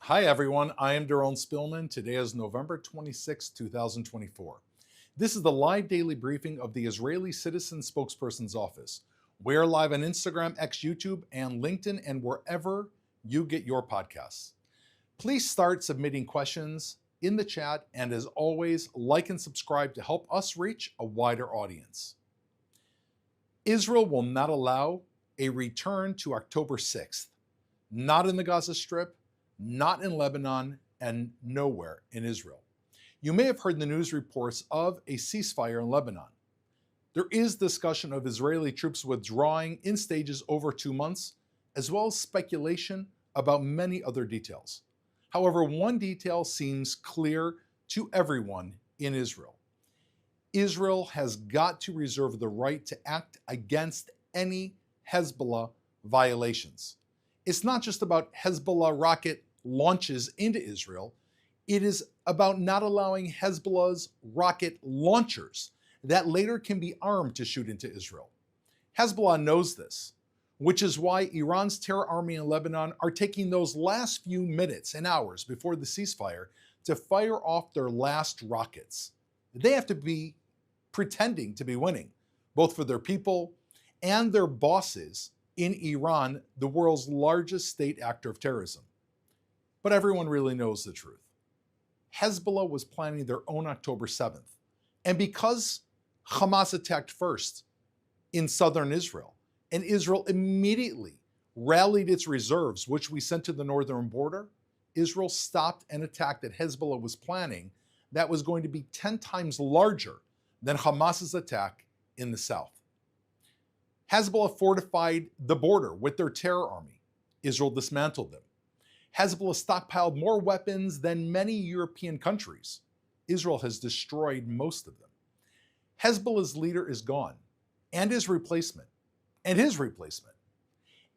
Hi, everyone. I am Daron Spillman. Today is November 26, 2024. This is the live daily briefing of the Israeli Citizen Spokesperson's Office. We're live on Instagram, X, YouTube, and LinkedIn, and wherever you get your podcasts. Please start submitting questions in the chat, and as always, like and subscribe to help us reach a wider audience. Israel will not allow a return to October 6th, not in the Gaza Strip, not in Lebanon, and nowhere in Israel. You may have heard the news reports of a ceasefire in Lebanon. There is discussion of Israeli troops withdrawing in stages over 2 months, as well as speculation about many other details. However, one detail seems clear to everyone in Israel. Israel has got to reserve the right to act against any Hezbollah violations. It's not just about Hezbollah rocket launches into Israel. It is about not allowing Hezbollah's rocket launchers that later can be armed to shoot into Israel. Hezbollah knows this, which is why Iran's terror army in Lebanon are taking those last few minutes and hours before the ceasefire to fire off their last rockets. They have to be pretending to be winning, both for their people and their bosses in Iran, the world's largest state actor of terrorism. But everyone really knows the truth. Hezbollah was planning their own October 7th. And because Hamas attacked first in southern Israel, and Israel immediately rallied its reserves, which we sent to the northern border, Israel stopped an attack that Hezbollah was planning that was going to be 10 times larger than Hamas's attack in the south. Hezbollah fortified the border with their terror army. Israel dismantled them. Hezbollah stockpiled more weapons than many European countries. Israel has destroyed most of them. Hezbollah's leader is gone, and his replacement,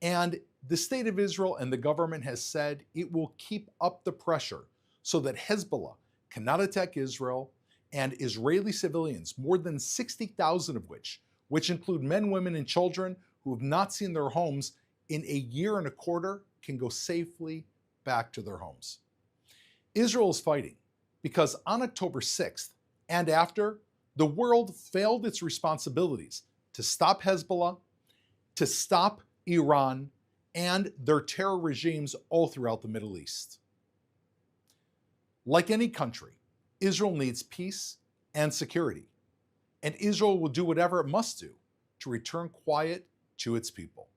and the state of Israel and the government has said it will keep up the pressure so that Hezbollah cannot attack Israel and Israeli civilians, more than 60,000 of which include men, women, and children who have not seen their homes in a year and a quarter, can go safely back to their homes. Israel is fighting because on October 6th and after, the world failed its responsibilities to stop Hezbollah, to stop Iran, and their terror regimes all throughout the Middle East. Like any country, Israel needs peace and security, and Israel will do whatever it must do to return quiet to its people.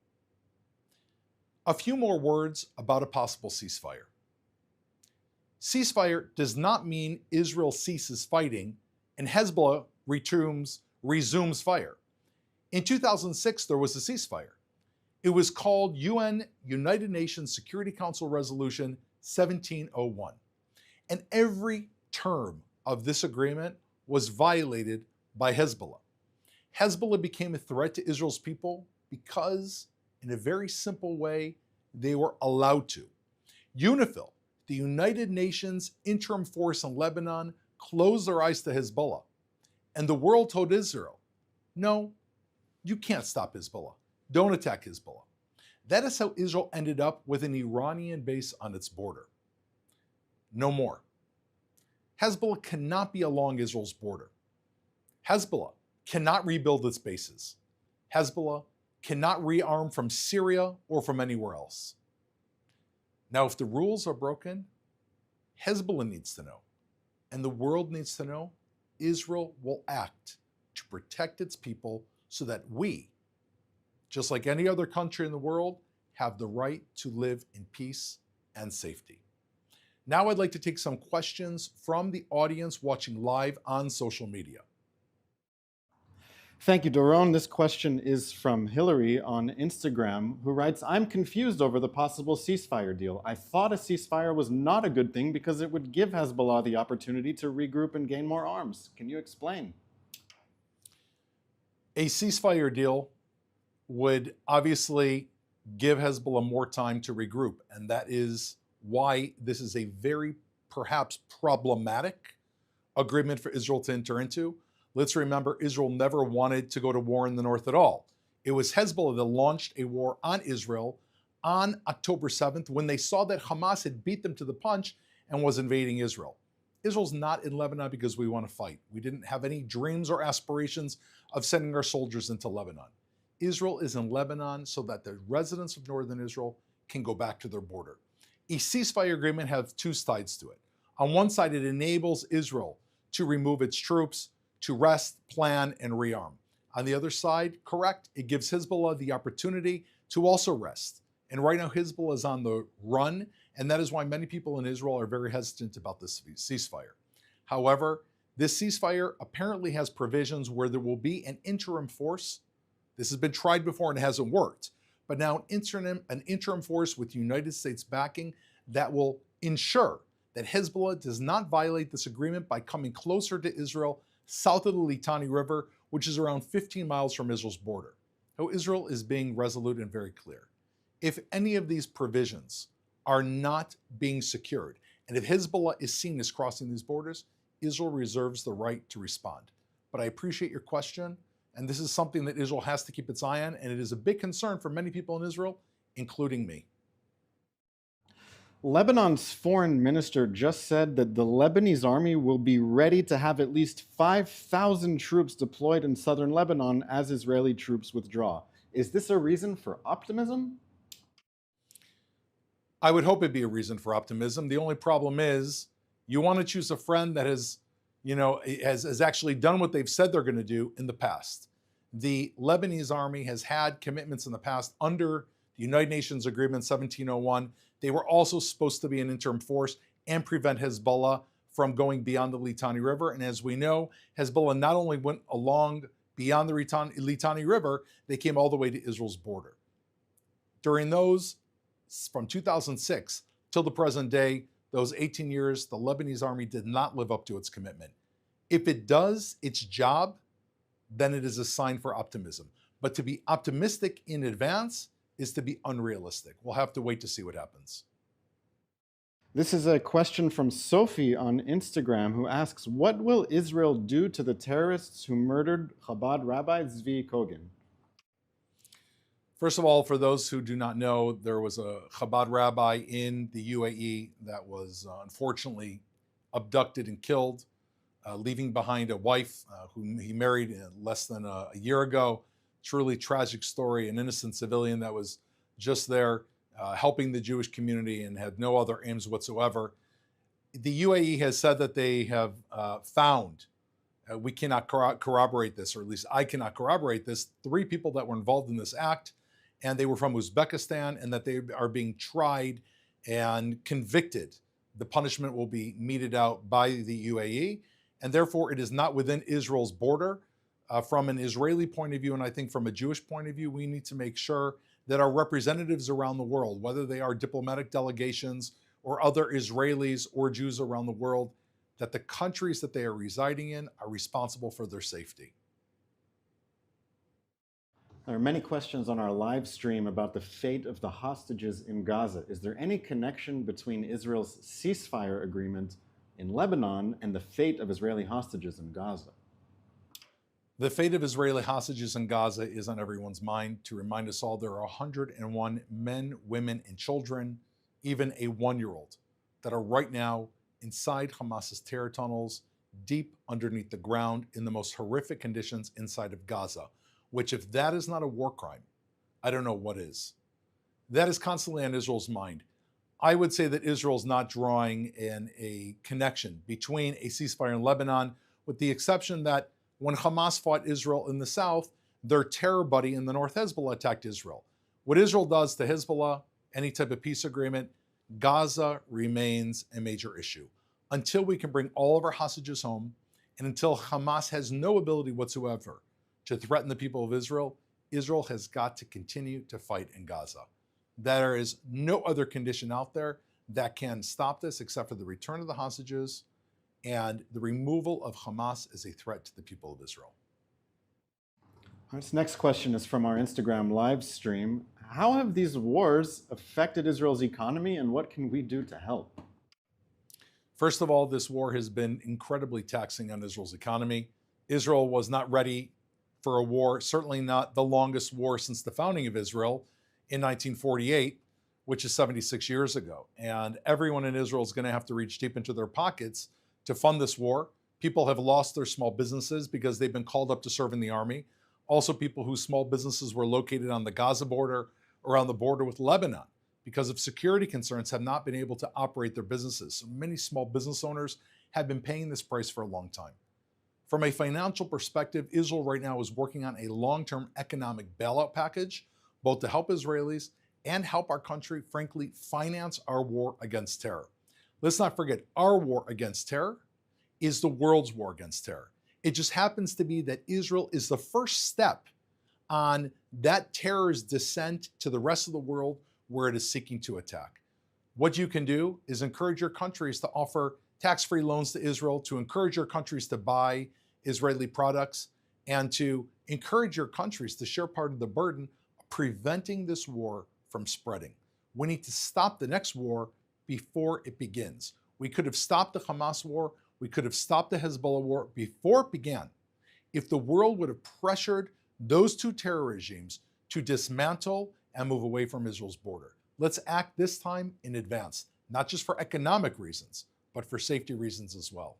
A few more words about a possible ceasefire. Ceasefire does not mean Israel ceases fighting and Hezbollah resumes fire. In 2006, there was a ceasefire. It was called United Nations Security Council Resolution 1701. And every term of this agreement was violated by Hezbollah. Hezbollah became a threat to Israel's people because, in a very simple way, they were allowed to. UNIFIL, the United Nations interim force in Lebanon, closed their eyes to Hezbollah. And the world told Israel, no, you can't stop Hezbollah. Don't attack Hezbollah. That is how Israel ended up with an Iranian base on its border. No more. Hezbollah cannot be along Israel's border. Hezbollah cannot rebuild its bases. Hezbollah cannot rearm from Syria or from anywhere else. Now, if the rules are broken, Hezbollah needs to know, and the world needs to know, Israel will act to protect its people so that we, just like any other country in the world, have the right to live in peace and safety. Now I'd like to take some questions from the audience watching live on social media. Thank you, Doron. This question is from Hillary on Instagram, who writes, I'm confused over the possible ceasefire deal. I thought a ceasefire was not a good thing because it would give Hezbollah the opportunity to regroup and gain more arms. Can you explain? A ceasefire deal would obviously give Hezbollah more time to regroup, and that is why this is a very perhaps problematic agreement for Israel to enter into. Let's remember, Israel never wanted to go to war in the north at all. It was Hezbollah that launched a war on Israel on October 7th when they saw that Hamas had beat them to the punch and was invading Israel. Israel's not in Lebanon because we want to fight. We didn't have any dreams or aspirations of sending our soldiers into Lebanon. Israel is in Lebanon so that the residents of northern Israel can go back to their border. A ceasefire agreement has two sides to it. On one side, it enables Israel to remove its troops, to rest, plan, and rearm. On the other side, correct, it gives Hezbollah the opportunity to also rest. And right now, Hezbollah is on the run, and that is why many people in Israel are very hesitant about this ceasefire. However, this ceasefire apparently has provisions where there will be an interim force. This has been tried before and it hasn't worked. But now an interim force with United States backing that will ensure that Hezbollah does not violate this agreement by coming closer to Israel south of the Litani River, which is around 15 miles from Israel's border. So Israel is being resolute and very clear. If any of these provisions are not being secured, and if Hezbollah is seen as crossing these borders, Israel reserves the right to respond. But I appreciate your question, and this is something that Israel has to keep its eye on, and it is a big concern for many people in Israel, including me. Lebanon's foreign minister just said that the Lebanese army will be ready to have at least 5,000 troops deployed in southern Lebanon as Israeli troops withdraw. Is this a reason for optimism? I would hope it'd be a reason for optimism. The only problem is you want to choose a friend that has actually done what they've said they're going to do in the past. The Lebanese army has had commitments in the past under the United Nations Agreement 1701. They were also supposed to be an interim force and prevent Hezbollah from going beyond the Litani River. And as we know, Hezbollah not only went along beyond the Litani River, they came all the way to Israel's border. During those, from 2006 till the present day, those 18 years, the Lebanese army did not live up to its commitment. If it does its job, then it is a sign for optimism. But to be optimistic in advance is to be unrealistic. We'll have to wait to see what happens. This is a question from Sophie on Instagram who asks, what will Israel do to the terrorists who murdered Chabad Rabbi Zvi Kogan? First of all, for those who do not know, there was a Chabad rabbi in the UAE that was unfortunately abducted and killed, leaving behind a wife whom he married less than a year ago. Truly tragic story, an innocent civilian that was just there helping the Jewish community and had no other aims whatsoever. The UAE has said that they have found, we cannot corroborate this, or at least I cannot corroborate this, 3 people that were involved in this act, and they were from Uzbekistan, and that they are being tried and convicted. The punishment will be meted out by the UAE, and therefore it is not within Israel's border. From an Israeli point of view, and I think from a Jewish point of view, we need to make sure that our representatives around the world, whether they are diplomatic delegations or other Israelis or Jews around the world, that the countries that they are residing in are responsible for their safety. There are many questions on our live stream about the fate of the hostages in Gaza. Is there any connection between Israel's ceasefire agreement in Lebanon and the fate of Israeli hostages in Gaza? The fate of Israeli hostages in Gaza is on everyone's mind. To remind us all, there are 101 men, women, and children, even a 1-year-old, that are right now inside Hamas's terror tunnels, deep underneath the ground in the most horrific conditions inside of Gaza, which, if that is not a war crime, I don't know what is. That is constantly on Israel's mind. I would say that Israel's not drawing in a connection between a ceasefire in Lebanon, with the exception that when Hamas fought Israel in the south, their terror buddy in the north, Hezbollah, attacked Israel. What Israel does to Hezbollah, any type of peace agreement, Gaza remains a major issue. Until we can bring all of our hostages home, and until Hamas has no ability whatsoever to threaten the people of Israel, Israel has got to continue to fight in Gaza. There is no other condition out there that can stop this except for the return of the hostages and the removal of Hamas as a threat to the people of Israel. This next question is from our Instagram live stream. How have these wars affected Israel's economy, and what can we do to help? First of all, this war has been incredibly taxing on Israel's economy. Israel was not ready for a war, certainly not the longest war since the founding of Israel in 1948. which is 76 years ago. And everyone in Israel is going to have to reach deep into their pockets to fund this war. People have lost their small businesses because they've been called up to serve in the army. Also, people whose small businesses were located on the Gaza border or on the border with Lebanon, because of security concerns, have not been able to operate their businesses. So many small business owners have been paying this price for a long time. From a financial perspective, Israel right now is working on a long-term economic bailout package, both to help Israelis and help our country, frankly, finance our war against terror. Let's not forget, our war against terror is the world's war against terror. It just happens to be that Israel is the first step on that terror's descent to the rest of the world where it is seeking to attack. What you can do is encourage your countries to offer tax-free loans to Israel, to encourage your countries to buy Israeli products, and to encourage your countries to share part of the burden of preventing this war from spreading. We need to stop the next war before it begins. We could have stopped the Hamas war, we could have stopped the Hezbollah war before it began if the world would have pressured those two terror regimes to dismantle and move away from Israel's border. Let's act this time in advance, not just for economic reasons, but for safety reasons as well.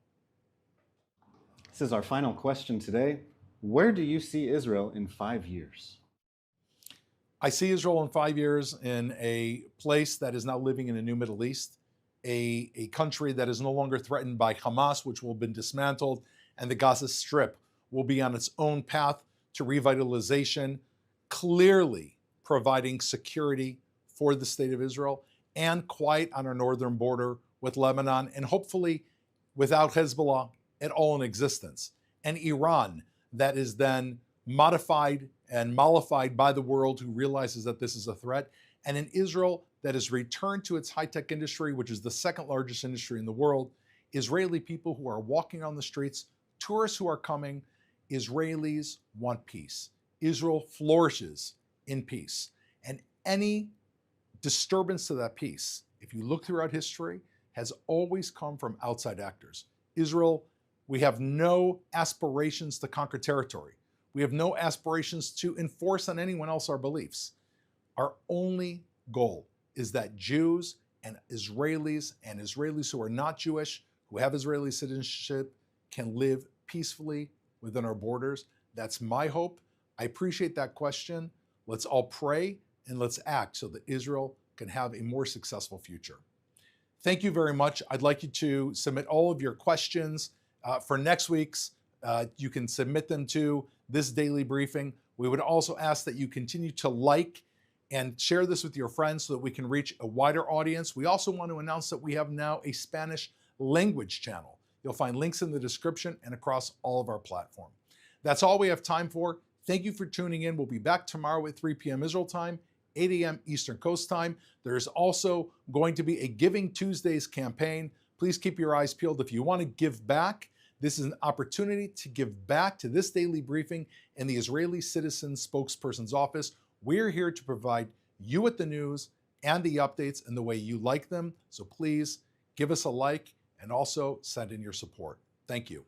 This is our final question today. Where do you see Israel in 5 years? I see Israel in 5 years in a place that is now living in a new Middle East, a country that is no longer threatened by Hamas, which will have been dismantled, and the Gaza Strip will be on its own path to revitalization, clearly providing security for the state of Israel and quiet on our northern border with Lebanon, and hopefully without Hezbollah at all in existence. And Iran that is then modified and mollified by the world who realizes that this is a threat. And an Israel that has returned to its high-tech industry, which is the second largest industry in the world. Israeli people who are walking on the streets, tourists who are coming. Israelis want peace. Israel flourishes in peace. And any disturbance to that peace, if you look throughout history, has always come from outside actors. Israel, we have no aspirations to conquer territory. We have no aspirations to enforce on anyone else our beliefs. Our only goal is that Jews and Israelis who are not Jewish, who have Israeli citizenship, can live peacefully within our borders. That's my hope. I appreciate that question. Let's all pray and let's act so that Israel can have a more successful future. Thank you very much. I'd like you to submit all of your questions for next week's. You can submit them to this daily briefing. We would also ask that you continue to like and share this with your friends so that we can reach a wider audience. We also want to announce that we have now a Spanish language channel. You'll find links in the description and across all of our platform. That's all we have time for. Thank you for tuning in. We'll be back tomorrow at 3 p.m. Israel time, 8 a.m. Eastern Coast time. There's also going to be a Giving Tuesdays campaign. Please keep your eyes peeled. If you want to give back, this is an opportunity to give back to this daily briefing in the Israeli Citizen Spokesperson's Office. We're here to provide you with the news and the updates in the way you like them. So please give us a like and also send in your support. Thank you.